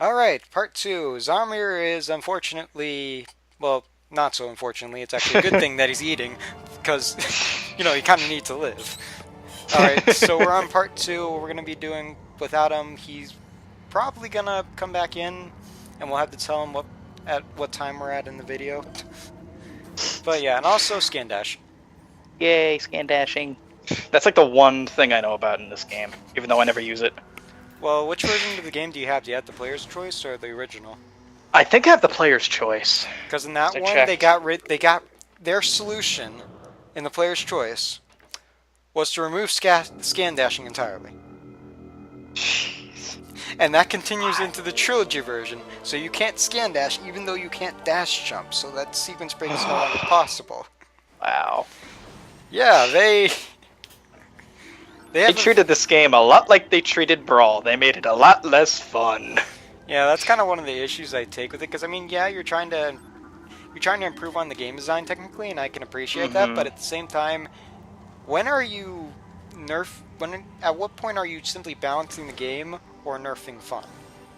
Alright, part two. Zamir is unfortunately, well, not so unfortunately, it's actually a good thing that he's eating, because, he kind of needs to live. Alright, so we're on part two. We're going to be doing without him. He's probably going to come back in, and we'll have to tell him at what time we're at in the video. But yeah, and also Scan Dash. Yay, scan dashing. That's like the one thing I know about in this game, even though I never use it. Well, which version of the game do you have? Do you have the player's choice or the original? I think I have the player's choice. Because in that I one, checked. they got their solution in the player's choice was to remove scan dashing entirely. Jeez. And that continues into the trilogy version, so you can't scan dash even though you can't dash jump, so that sequence break is no longer possible. Wow. Yeah, they They treated this game a lot like they treated Brawl. They made it a lot less fun. Yeah, that's kind of one of the issues I take with it, because I mean, yeah, you're trying to improve on the game design technically, and I can appreciate that, but at the same time, when are you at what point are you simply balancing the game or nerfing fun?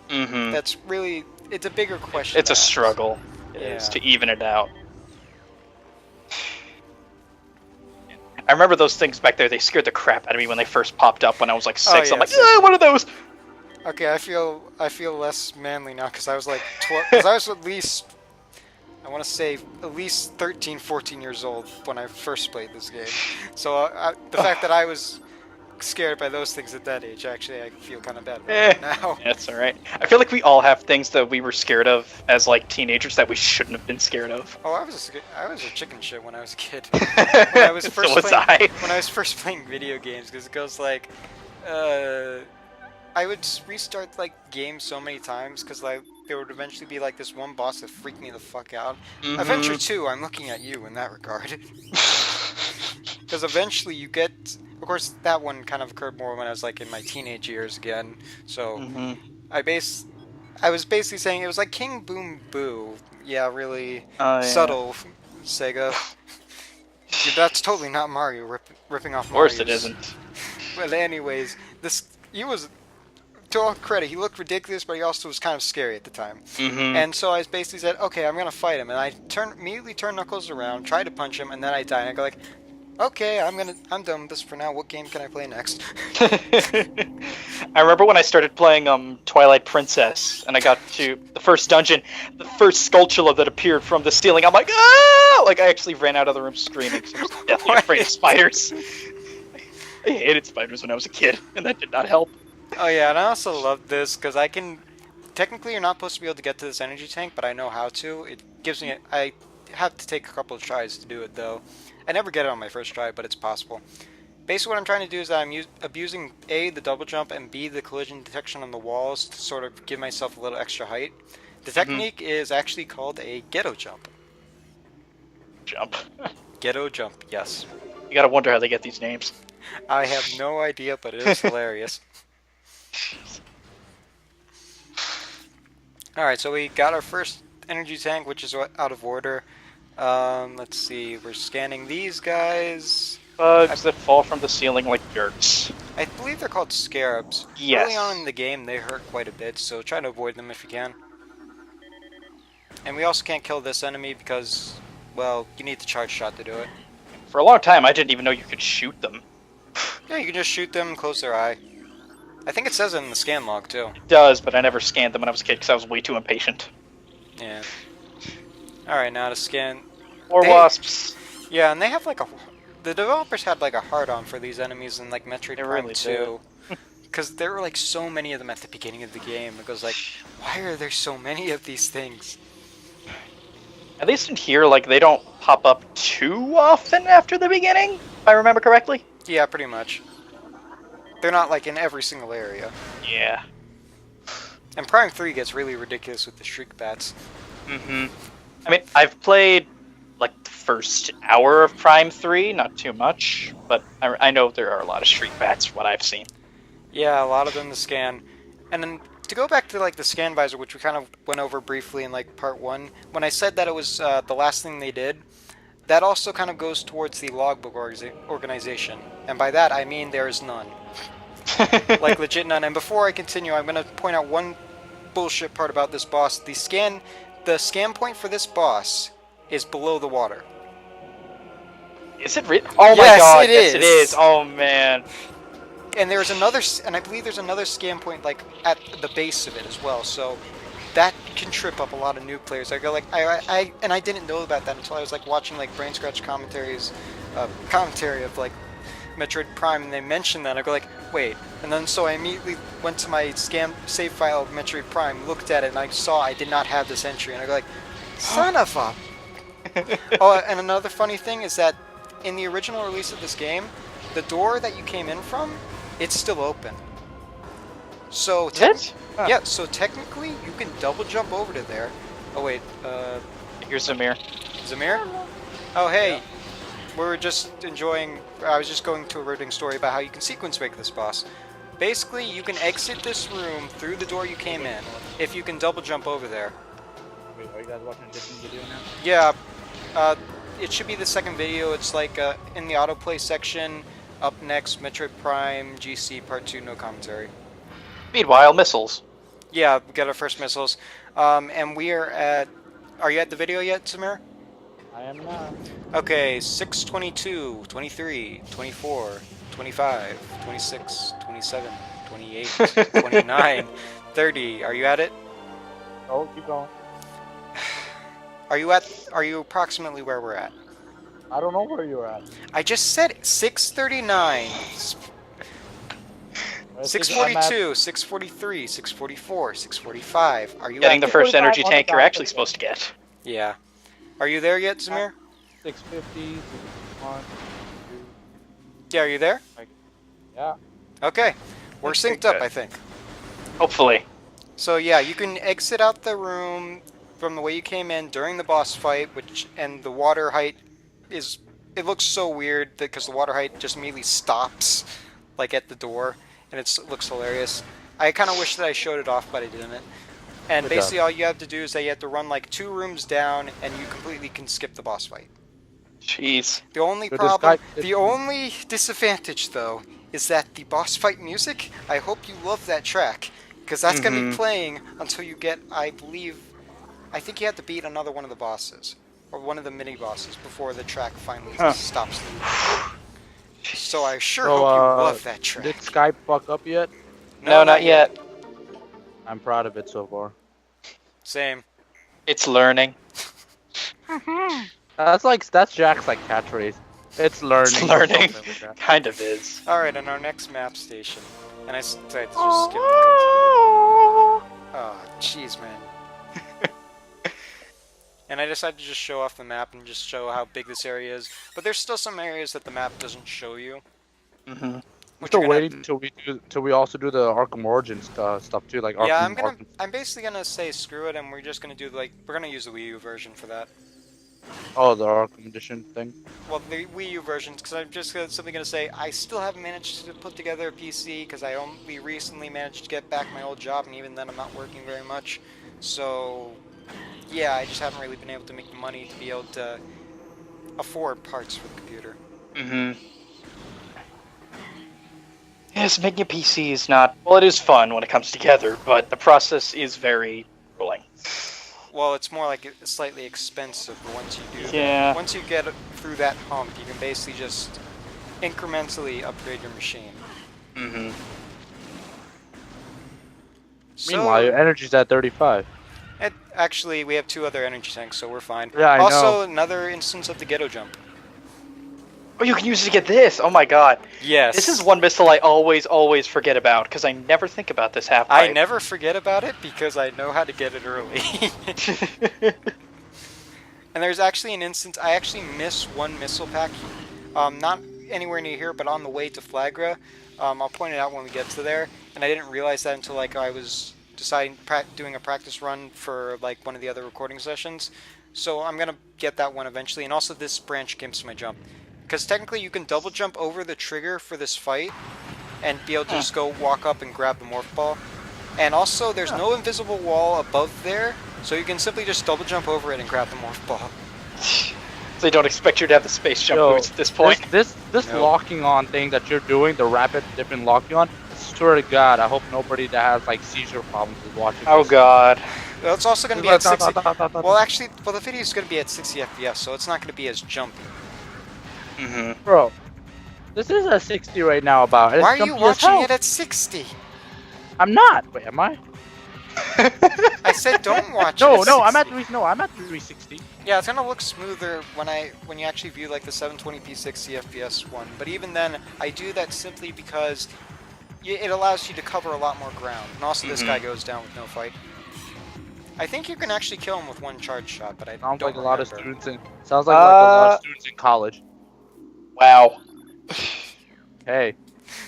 That's really, it's a bigger question. It's a struggle. It Yeah. is to even it out. I remember those things back there. They scared the crap out of me when they first popped up when I was like 6. yeah, I'm like, same. yeah, what are those? Okay, I feel less manly now because I was like 12, because I was at least, I want to say at least 13, 14 years old when I first played this game. So the fact that I was scared by those things at that age, actually, I feel kind of bad about it now. That's all right. I feel like we all have things that we were scared of as like teenagers that we shouldn't have been scared of. Oh, I was a chicken shit when I was a kid. When I was first when I was first playing video games, because it goes like, I would restart like games so many times because like there would eventually be like this one boss that freaked me the fuck out. Adventure 2, I'm looking at you in that regard. Because eventually you get, of course, that one kind of occurred more when I was like in my teenage years again. So I was basically saying it was like King Boom Boo. Yeah, really subtle, Sega. That's totally not Mario ripping off Mario. Of course it isn't. But anyways, he was, to all credit, he looked ridiculous, but he also was kind of scary at the time. And so I basically said, okay, I'm gonna fight him, and I immediately turn Knuckles around, try to punch him, and then I die, and I go like, okay, I'm done with this for now. What game can I play next? I remember when I started playing Twilight Princess, and I got to the first dungeon, the first Skulltula that appeared from the ceiling. I'm like, ah! Like I actually ran out of the room screaming. So I was deathly afraid of spiders. I hated spiders when I was a kid, and that did not help. Oh yeah, and I also love this because I can. Technically, you're not supposed to be able to get to this energy tank, but I know how to. It gives me. I have to take a couple of tries to do it though. I never get it on my first try, but it's possible. Basically, what I'm trying to do is that I'm abusing A, the double jump, and B, the collision detection on the walls to sort of give myself a little extra height. The technique is actually called a ghetto jump. Jump. Ghetto jump, yes. You gotta wonder how they get these names. I have no idea, but it is hilarious. Alright, so we got our first energy tank, which is out of order. Let's see, we're scanning these guys. Bugs that fall from the ceiling like dirt. I believe they're called scarabs. Yes. Early on in the game, they hurt quite a bit, so try to avoid them if you can. And we also can't kill this enemy because, well, you need the charge shot to do it. For a long time, I didn't even know you could shoot them. Yeah, you can just shoot them, close their eye. I think it says it in the scan log, too. It does, but I never scanned them when I was a kid because I was way too impatient. Yeah. Alright, now to scan... Or wasps. Yeah, and they have like a... The developers had like a hard-on for these enemies in like Metroid Prime really 2. Because there were like so many of them at the beginning of the game. It goes like, why are there so many of these things? At least in here, like, they don't pop up too often after the beginning, if I remember correctly. Yeah, pretty much. They're not like in every single area. Yeah. And Prime 3 gets really ridiculous with the Shriek Bats. I mean, I've played, like, the first hour of Prime 3, not too much, but I know there are a lot of Shriek Bats from what I've seen. Yeah, a lot of them to scan. And then to go back to like the scan visor, which we kind of went over briefly in like part 1, when I said that it was the last thing they did, that also kind of goes towards the logbook organization. And by that I mean there is none. Like legit none. And before I continue, I'm going to point out one bullshit part about this boss. The scan point for this boss is below the water. Is it real? Oh my Yes, god, it yes it is. is. Oh man. And there's another, and I believe there's another scan point like at the base of it as well. So that can trip up a lot of new players. I go like, I didn't know about that until I was like watching like Brain Scratch commentary of like Metroid Prime, and they mentioned that. I go like, wait, and then so I immediately went to my save file of Metroid Prime, looked at it, and I saw I did not have this entry, and I go like, son of a. Oh, and another funny thing is that in the original release of this game, the door that you came in from, it's still open. So yeah, so technically you can double jump over to there. Oh wait, here's Zamir. Zamir? Oh hey, yeah. We're just enjoying. I was just going to a rooting story about how you can sequence break this boss. Basically, you can exit this room through the door you came in if you can double jump over there. Wait, are you guys watching a different video now? Yeah, it should be the second video. It's like in the autoplay section. Up next, Metroid Prime GC Part 2, no commentary. Meanwhile, missiles. Yeah, we got our first missiles. And we are at... Are you at the video yet, Samir? I am not. Okay, 6:22, 23, 24, 25, 26, 27, 28, 29, 30. Are you at it? Oh, keep going. Are you approximately where we're at? I don't know where you're at. I just said 6:39. 6:42, 6:43, 6:44, 6:45. Are you getting the first energy tank you're actually again. supposed to get? Yeah. Are you there yet, Zamir? 650, 651. Yeah, are you there? Yeah. Okay. We're synced up, I think. Hopefully. So yeah, you can exit out the room from the way you came in during the boss fight, and the water height is... It looks so weird because the water height just immediately stops, like at the door, and it looks hilarious. I kind of wish that I showed it off, but I didn't. And basically all you have to do is that you have to run like 2 rooms down, and you completely can skip the boss fight. Jeez. The only problem, the only disadvantage though, is that the boss fight music, I hope you love that track, because that's going to be playing until you get, I think you have to beat another one of the bosses, or one of the mini bosses, before the track finally stops. So I sure hope you love that track. Did Skype fuck up yet? No, not yet. I'm proud of it so far. Same. It's learning. That's Jack's like catchphrase. It's learning. It's learning. Kind of is. Alright, on our next map station. And I decided to just skip it. Oh, jeez, man. And I decided to just show off the map and just show how big this area is. But there's still some areas that the map doesn't show you. I'm still waiting till we also do the Arkham Origins stuff too, like Arkham. Yeah, I'm basically gonna say screw it, and we're just gonna do we're gonna use the Wii U version for that. Oh, the Arkham Edition thing. Well, the Wii U versions, because I'm just simply gonna say I still haven't managed to put together a PC because I only recently managed to get back my old job, and even then I'm not working very much. So yeah, I just haven't really been able to make the money to be able to afford parts for the computer. Yes, making a PC is not... Well, it is fun when it comes together, but the process is very grueling. Well, it's more like it's slightly expensive once you do. Yeah. Once you get through that hump, you can basically just incrementally upgrade your machine. Meanwhile, your energy's at 35. Actually, we have 2 other energy tanks, so we're fine. Yeah, I know. Also, another instance of the ghetto jump. Oh, you can use it to get this! Oh my god. Yes. This is one missile I always forget about, because I never think about this half I never forget about it because I know how to get it early. And there's actually an instance, I actually missed one missile pack. Not anywhere near here, but on the way to Flagra. I'll point it out when we get to there. And I didn't realize that until I was doing a practice run for one of the other recording sessions. So I'm going to get that one eventually. And also this branch gives my jump. Because technically you can double jump over the trigger for this fight and be able to just go walk up and grab the morph ball. And also there's no invisible wall above there, so you can simply just double jump over it and grab the morph ball. They don't expect you to have the space jump Yo, boots at this point. This Nope. locking on thing that you're doing, the rapid dipping locking on. I swear to God, I hope nobody that has like seizure problems is watching. Oh this. god. Well, it's also going to be at 60. Well, actually, the video is going to be at 60 FPS, so it's not going to be as jumpy. Bro, this is a 60 right now. About Why are you jumpy as watching hell. it at 60? I'm not. Wait, am I? I said don't watch No, it. no, at I'm 60. at 360. Yeah, it's gonna look smoother when you actually view like the 720p 60 FPS one. But even then, I do that simply because it allows you to cover a lot more ground. And also, this guy goes down with no fight. I think you can actually kill him with one charge shot, but I Sounds don't like a lot of remember. students in. Sounds like a lot of students in college. Wow. Hey,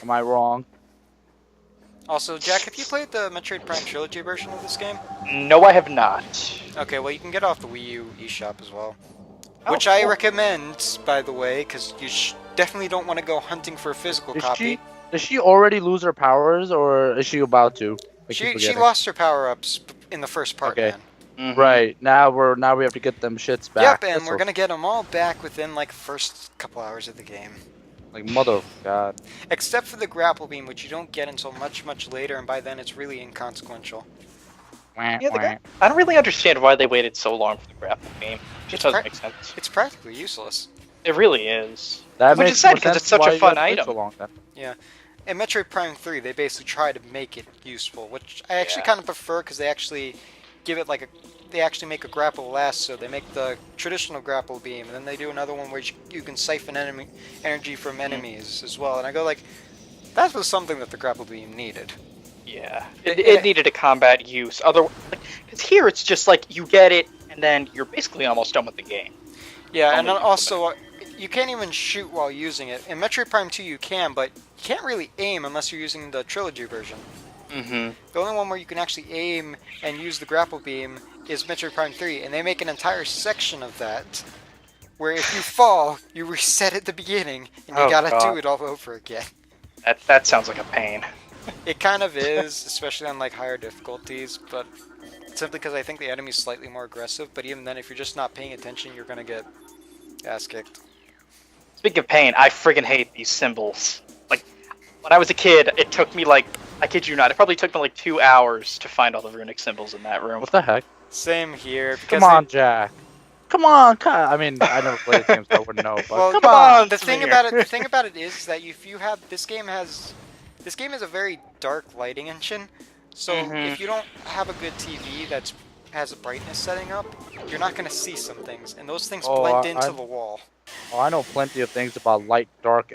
am I wrong? Also, Jack, have you played the Metroid Prime Trilogy version of this game? No, I have not. Okay, well you can get off the Wii U eShop as well. Oh, Which I cool. recommend, by the way, because you definitely don't want to go hunting for a physical copy. Does she already lose her powers, or is she about to? I keep She forgetting. lost her power-ups in the first part, Okay. man. Right, now we have to get them shits back. Yep, and That's we're gonna get them all back within like the first couple hours of the game. like mother of God. Except for the grapple beam, which you don't get until much, much later, and by then it's really inconsequential. Wah, Yeah, wah. I don't really understand why they waited so long for the grapple game. It just doesn't make sense. It's practically useless. It really is. That Which makes is sad more because sense it's such why a you fun had to wait item. so long then. In Metroid Prime 3, they basically try to make it useful, which I actually Yeah. kind of prefer because they actually give it like they actually make a grapple last, so they make the traditional grapple beam, and then they do another one where you can siphon energy from enemies as well. And I go like, that was something that the grapple beam needed. Yeah, it needed a combat use. Because here it's just like you get it, and then you're basically almost done with the game. Yeah, and Only then also you can't even shoot while using it. In Metroid Prime 2 you can, but you can't really aim unless you're using the trilogy version. The only one where you can actually aim and use the grapple beam is Metroid Prime 3, and they make an entire section of that where if you fall, you reset at the beginning, and you Oh, gotta God. do it all over again. That sounds like a pain. It kind of is, especially on like higher difficulties, but simply because I think the enemy's slightly more aggressive, but even then if you're just not paying attention, you're gonna get ass kicked. Speaking of pain, I friggin' hate these symbols. Like, when I was a kid, it took me like, I kid you not, it probably took me like 2 hours to find all the runic symbols in that room. What the heck? Same here. Because Come on, Jack. Come on, I mean, I never played the game, so I wouldn't know. But well, come on, the thing here. about it is that if you have this game is a very dark lighting engine. So if you don't have a good TV that has a brightness setting up, you're not going to see some things, and those things blend into the wall. Oh, I know plenty of things about dark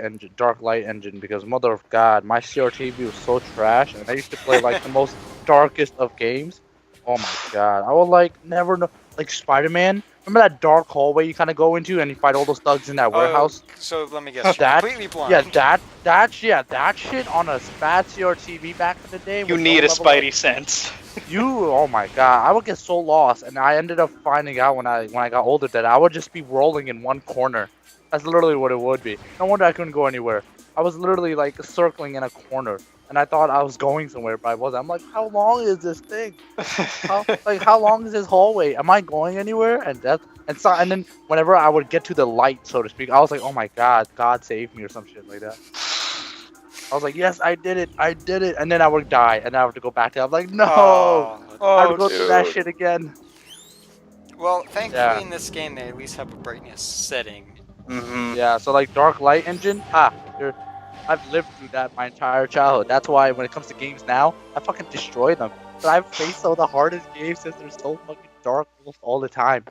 light engine, because mother of God, my CRTV was so trash, and I used to play like the most darkest of games. Oh my God, I would like never know, like Spider-Man. Remember that dark hallway you kind of go into and you fight all those thugs in that warehouse? So let me guess, you're That- completely blind. Yeah, that shit on a bad CRTV back in the day. You with need no a level spidey sense. oh my God, I would get so lost, and I ended up finding out when I got older that I would just be rolling in one corner. That's literally what it would be. No wonder I couldn't go anywhere. I was literally like circling in a corner, and I thought I was going somewhere, but I wasn't. I'm like, how long is this thing? How long is this hallway? Am I going anywhere? And then whenever I would get to the light, so to speak, I was like, oh my God, God save me or some shit like that. I was like, yes, I did it, and then I would die, and I have to go back to it. I'm like, no, I have to go through that shit again. Well, thankfully in this game they at least have a brightness setting. Yeah, so like dark light engine, I've lived through that my entire childhood. That's why when it comes to games now, I fucking destroy them. But I've faced some of the hardest games since they're so fucking dark almost all the time.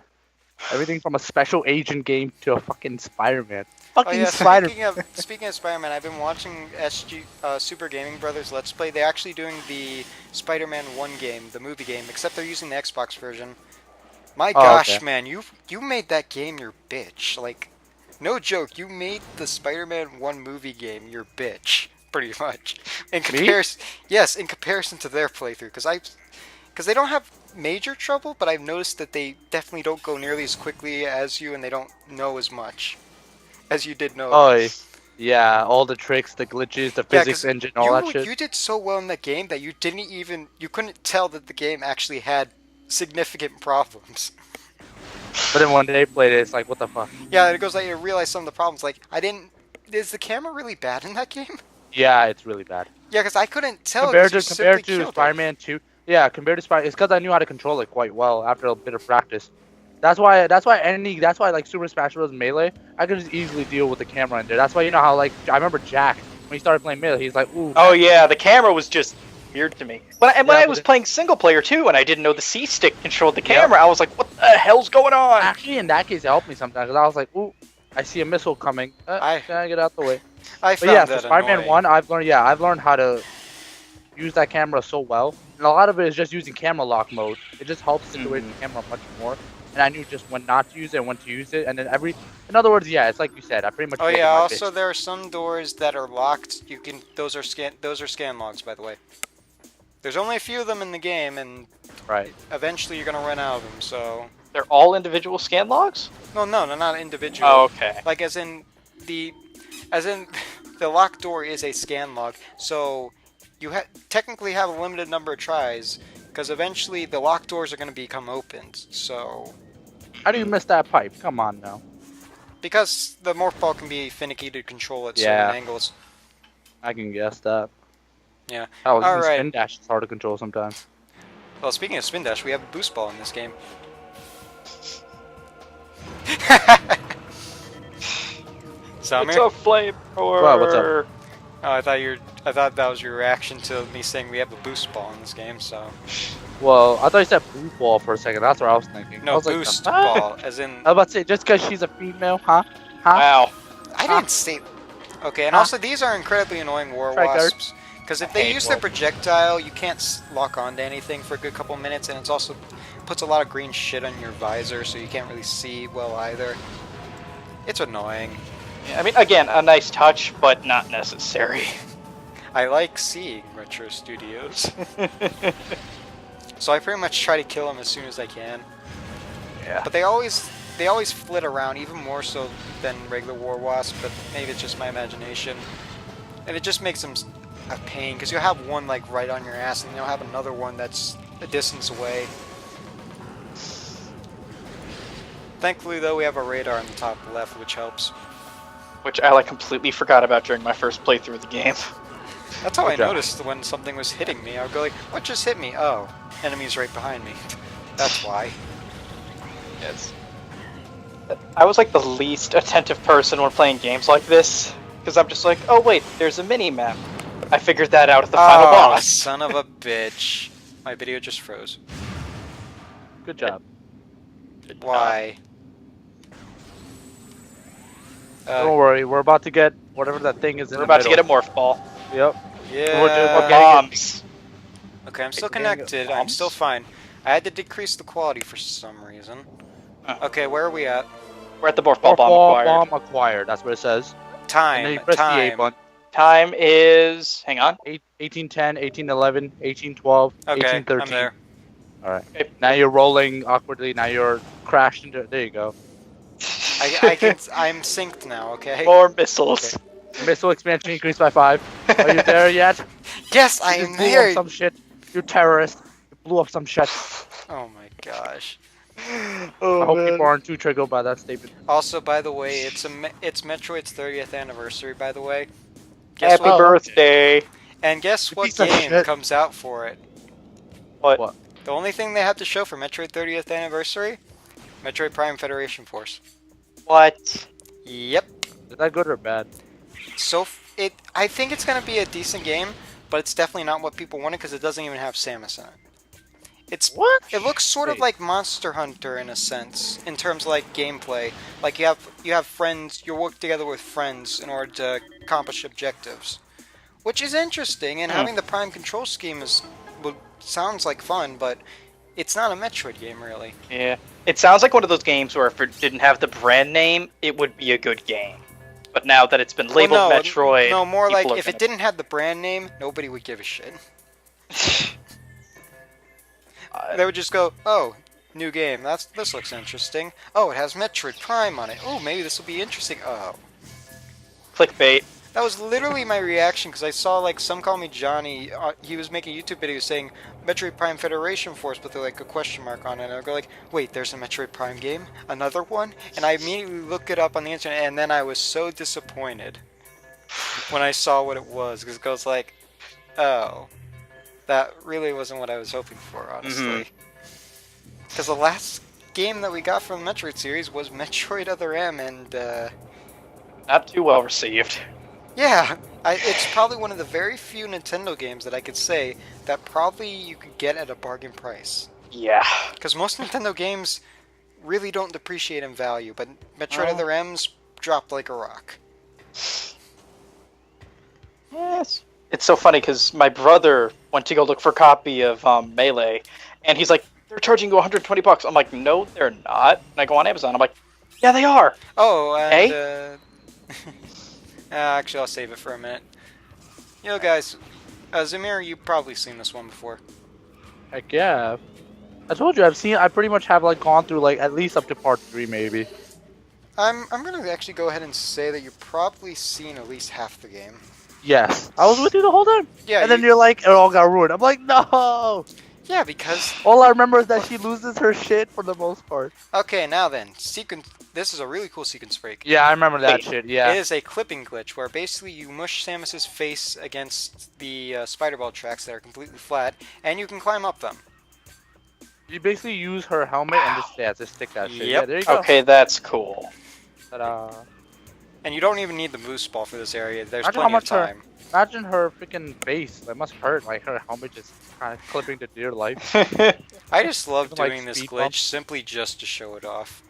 Everything from a special agent game to a fucking Spider-Man. Fucking Spider-Man. Speaking of Spider-Man, I've been watching Super Gaming Brothers Let's Play. They're actually doing the Spider-Man 1 game, the movie game, except they're using the Xbox version. My gosh, okay. man, you made that game your bitch. Like, no joke, you made the Spider-Man 1 movie game your bitch, pretty much. In comparison, yes, in comparison to their playthrough, because they don't have major trouble, but I've noticed that they definitely don't go nearly as quickly as you, and they don't know as much as you did know. Oh, yeah, all the tricks, the glitches, the physics 'cause engine, all that shit. You did so well in that game that you couldn't tell that the game actually had significant problems. But then when they played it, it's like, what the fuck? Yeah, it goes like you realize some of the problems. Like I didn't. Is the camera really bad in that game? Yeah, it's really bad. Yeah, because I couldn't tell because you simply Compared to killed it. Spider-Man 2, yeah, compared to Spider, it's because I knew how to control it quite well after a bit of practice. That's why like Super Smash Bros. Melee, I could just easily deal with the camera in there. That's why you know how like I remember Jack when he started playing Melee, he's like, ooh. Oh yeah, the camera was just weird to me. When I Yeah, was playing single player too, and I didn't know the C stick controlled the camera, I was like, what the hell's going on? Actually, in that case, it helped me sometimes because I was like, ooh, I see a missile coming. Can I get out the way? I But found yeah, that for Spider-Man annoying. 1, I've learned how to use that camera so well. And a lot of it is just using camera lock mode. It just helps situate the camera much more. And I knew just when not to use it and when to use it. And then in other words, yeah, it's like you said. I pretty much. Oh opened yeah. my Also, fist. there are some doors that are locked. You can. Those are scan logs, by the way. There's only a few of them in the game, and Right. eventually you're gonna run out of them. So. They're all individual scan logs? No, they're not individual. Oh, okay. Like as in the locked door is a scan log. So you technically have a limited number of tries, because eventually the locked doors are gonna become opened. So. How do you miss that pipe? Come on now. Because the morph ball can be finicky to control at Yeah. certain angles. I can guess that. Yeah. Oh, even Alright. spin dash is hard to control sometimes. Well, speaking of spin dash, we have a boost ball in this game. Samir? It's a flamethrower. Wow, what's up? Oh, I thought that was your reaction to me saying we have a boost ball in this game. So Well, I thought you said blue ball for a second. That's what I was thinking. I no was like, boost "Huh?" ball, as in I was about to say, just because she's a female, huh? Huh? Wow. I didn't say. Okay, and Huh? also these are incredibly annoying war Try guard. wasps. Because if they hate use their war- projectile, you can't lock onto anything for a good couple minutes, and it's also puts a lot of green shit on your visor, so you can't really see well either. It's annoying. Yeah, I mean, again, a nice touch, but not necessary. I like seeing Retro Studios, so I pretty much try to kill them as soon as I can. Yeah. But they always flit around, even more so than regular War Wasp, but maybe it's just my imagination. And it just makes them a pain, because you'll have one like right on your ass, and you'll have another one that's a distance away. Thankfully, though, we have a radar on the top left, which helps. Which I like completely forgot about during my first playthrough of the game. That's how I Good job. noticed when something was hitting me. I would go like, what just hit me? Oh, enemy's right behind me. That's why. Yes. I was like the least attentive person when playing games like this, because I'm just like, oh wait, there's a mini map. I figured that out at the final boss. Son of a bitch. My video just froze. Good job. Why? Don't worry, we're about to get whatever that thing is in We're the about to middle. get a morph ball. Yep. Yeah. We're getting Bombs. Okay, I'm still Getting it connected. I'm bombs? still fine. I had to decrease the quality for some reason. Oh. Okay, where are we at? We're at the morph ball bomb acquired. Bomb acquired. That's what it says. And then Time. you press the A Time. button. Time is... hang on. 1810, 1811, 1812, Okay, 1813. I'm there. Alright. Okay. Now you're rolling awkwardly. Now you're crashed into. There you go. I'm synced now. Okay. More missiles. Missile expansion increased by 5. Are you there yet? Yes, I You am blew up there. some shit. You terrorist. You blew up some shit. Oh my gosh. Oh, I hope man. people aren't too triggered by that statement. Also, by the way, it's Metroid's 30th anniversary. By the way. Guess Happy what? birthday. And guess You what piece of game shit. comes out for it? What? The only thing they have to show for Metroid 30th anniversary? Metroid Prime Federation Force. What? Yep. Is that good or bad? So I think it's gonna be a decent game, but it's definitely not what people wanted because it doesn't even have Samus in it. What? It looks sort of Wait. like Monster Hunter in a sense, in terms of like gameplay. Like you have friends, you work together with friends in order to accomplish objectives, which is interesting. And having the Prime control scheme sounds like fun, but it's not a Metroid game really. Yeah. It sounds like one of those games where if it didn't have the brand name, it would be a good game. But now that it's been labeled Well, no, Metroid... No, more like people are if it gonna- didn't have the brand name, nobody would give a shit. They would just go, oh, new game. This looks interesting. Oh, it has Metroid Prime on it. Oh, maybe this will be interesting. Oh, Clickbait. That was literally my reaction because I saw like Some Call Me Johnny. He was making a YouTube video saying Metroid Prime Federation Force with like a question mark on it. And I go like, wait, there's a Metroid Prime game, another one, and I immediately looked it up on the internet, and then I was so disappointed when I saw what it was because I was like, oh, that really wasn't what I was hoping for, honestly. Because the last game that we got from the Metroid series was Metroid Other M, and Not too well received. yeah, it's probably one of the very few Nintendo games that I could say that probably you could get at a bargain price. Yeah. Because most Nintendo games really don't depreciate in value, but Metroid Other M's dropped like a rock. Yes. It's so funny because my brother went to go look for a copy of Melee, and he's like, "They're charging you 120 bucks." I'm like, "No, they're not." And I go on Amazon. I'm like, "Yeah, they are." Oh, and actually, I'll save it for a minute. You know, guys, Zamir, you've probably seen this one before. Heck yeah. I told you I pretty much have like gone through like at least up to part 3 maybe. I'm gonna actually go ahead and say that you've probably seen at least half the game. Yes. I was with you the whole time. Yeah, And then you're like, it all got ruined. I'm like, no! Yeah, because All I remember is that she loses her shit for the most part. okay, now then, sequence. This is a really cool sequence break. Yeah, I remember that shit, yeah. It is a clipping glitch where basically you mush Samus's face against the spider ball tracks that are completely flat, and you can climb up them. You basically use her helmet and just stick that shit. Yep. Yeah, there you go. Okay, that's cool. Ta-da. And you don't even need the boost ball for this area. There's Imagine plenty how of much her- time. Imagine her freaking face. That must hurt. Like her helmet just kind of clipping to dear life. I just love Like doing this speed glitch bumps. simply just to show it off.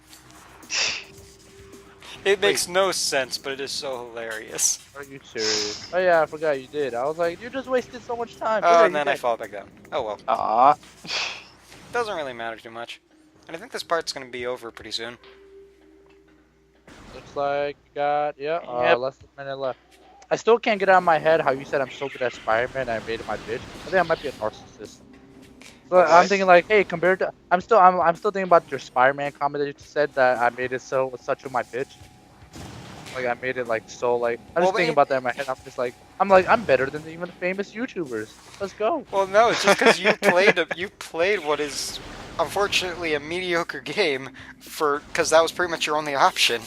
It makes no sense, but it is so hilarious. Are you serious? Oh yeah, I forgot you did. I was like, you just wasted so much time. Oh, There, and you then I did. fall back down. Oh well. Aw. Doesn't really matter too much. And I think this part's gonna be over pretty soon. Looks like you got Yep. less than a minute left. I still can't get out of my head how you said I'm so good at Spider-Man and I made it my bitch. I think I might be a narcissist. So I'm What? thinking like, hey, compared to I'm still thinking about your Spider-Man comment that you said that I made it such a my bitch. Like I made it like so like I'm Well, just but thinking about that in my head. I'm better than even the famous YouTubers. Let's go. Well, no, it's just because you played what is unfortunately a mediocre game because that was pretty much your only option.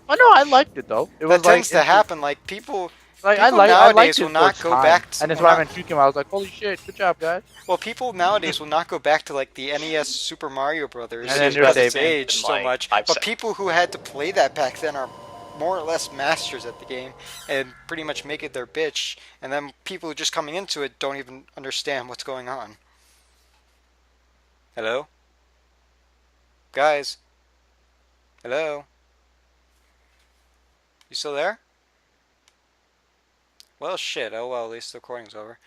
Oh no, I liked it though. It was That tends like to happen. Like people I nowadays liked it will for not its go time. back to- and that's will why not- when you came out, I was like, holy shit, good job, guys. Well, people nowadays will not go back to like the NES Super Mario Brothers And then because they're it's saving aged so like much. 5 But seconds. people who had to play that back then are more or less masters at the game and pretty much make it their bitch. And then people who are just coming into it don't even understand what's going on. Hello? Guys? Hello? You still there? Well, shit. Oh well, at least the recording's over.